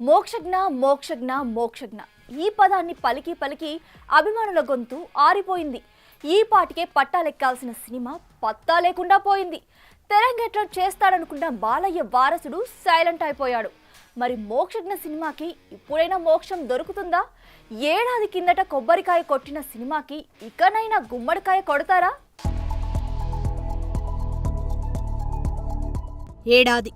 మోక్షజ్ఞ మోక్షజ్ఞ మోక్షజ్ఞ ఈ పదాన్ని పలికి పలికి అభిమానుల గొంతు ఆరిపోయింది. ఈ పాటికే పట్టాలెక్కాల్సిన సినిమా పత్తా లేకుండా పోయింది. తెరంగేట్రం చేస్తాడనుకున్న బాలయ్య వారసుడు సైలెంట్ అయిపోయాడు. మరి మోక్షజ్ఞ సినిమాకి ఇప్పుడైనా మోక్షం దొరుకుతుందా? ఏడాది కిందట కొబ్బరికాయ కొట్టిన సినిమాకి ఇకనైనా గుమ్మడికాయ కొడతారా? ఏడాది,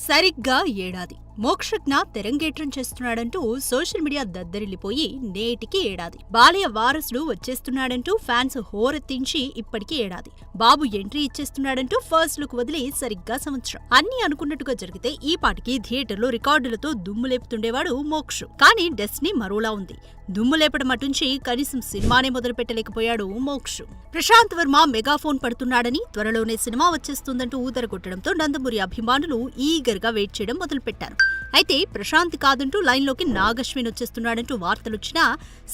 సరిగ్గా ఏడాది మోక్షజ్ఞ తెరంగేట్రం చేస్తున్నాడంటూ సోషల్ మీడియా దద్దరిల్లిపోయి నేటికి ఏడాది. బాలయ్య వారసుడు వచ్చేస్తున్నాడంటూ ఫ్యాన్స్ హోరెత్తించి ఇప్పటికీ ఏడాది. బాబు ఎంట్రీ ఇచ్చేస్తున్నాడంటూ ఫస్ట్ లుక్ వదిలి సరిగ్గా సంవత్సరం. అన్ని అనుకున్నట్టుగా జరిగితే ఈ పాటికి థియేటర్లో రికార్డులతో దుమ్ము లేపుతుండేవాడు మోక్ష్. కానీ డెస్టినీ మరోలా ఉంది. దుమ్ము లేపడం అటుంచి కనీసం సినిమానే మొదలు పెట్టలేకపోయాడు మోక్ష్. ప్రశాంత్ వర్మ మెగాఫోన్ పడుతున్నాడని, త్వరలోనే సినిమా వచ్చేస్తుందంటూ ఊదరగొట్టడంతో నందమూరి అభిమానులు ఈగర్ గా వెయిట్ చేయడం మొదలుపెట్టారు. అయితే ప్రశాంత్ కాదంటూ లైన్లోకి నాగశ్విన్ వచ్చేస్తున్నాడంటూ వార్తలొచ్చినా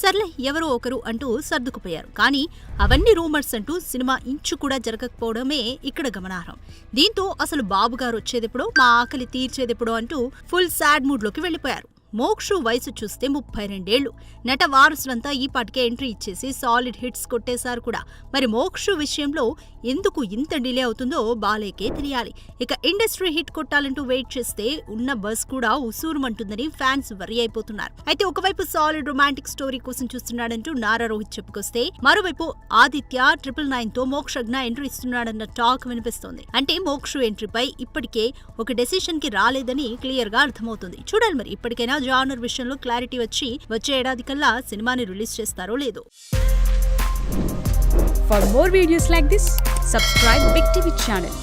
సర్లే ఎవరో ఒకరు అంటూ సర్దుకుపోయారు. కానీ అవన్నీ రూమర్స్ అంటూ సినిమా ఇంచు కూడా జరగకపోవడమే ఇక్కడ గమనార్హం. దీంతో అసలు బాబుగారు వచ్చేదెప్పుడో, మా ఆకలి తీర్చేదెప్పుడో అంటూ ఫుల్ సాడ్ మూడ్లోకి వెళ్లిపోయారు. మోక్ష్ వయసు చూస్తే 32 ఏళ్లు. నట వారసులంతా ఈ పాటికే ఎంట్రీ ఇచ్చేసి సాలిడ్ హిట్స్ కొట్టేశారు కూడా. మరి మోక్ష్ విషయంలో ఎందుకు ఇంత డిలే అవుతుందో బాలయ్యకే తెలియాలి. ఇక ఇండస్ట్రీ హిట్ కొట్టాలంటూ వెయిట్ చేస్తే ఉన్న బస్ కూడా ఉసూరుమంటుందని ఫ్యాన్స్ వరి అయిపోతున్నారు. అయితే ఒకవైపు సాలిడ్ రొమాంటిక్ స్టోరీ కోసం చూస్తున్నాడంటూ నారా రోహిత్ చెప్పుకొస్తే, మరోవైపు ఆదిత్య 999 తో మోక్షజ్ఞ ఎంట్రీ ఇస్తున్నాడన్న టాక్ వినిపిస్తోంది. అంటే మోక్ష్ ఎంట్రీపై ఇప్పటికే ఒక డెసిషన్ కి రాలేదని క్లియర్ గా అర్థమవుతుంది. చూడాలి మరి ఇప్పటికైనా జానర్ విషయంలో క్లారిటీ వచ్చే ఏడాది కల్లా సినిమాని రిలీజ్ చేస్తారో లేదో. For more videos like this, subscribe Big TV channel.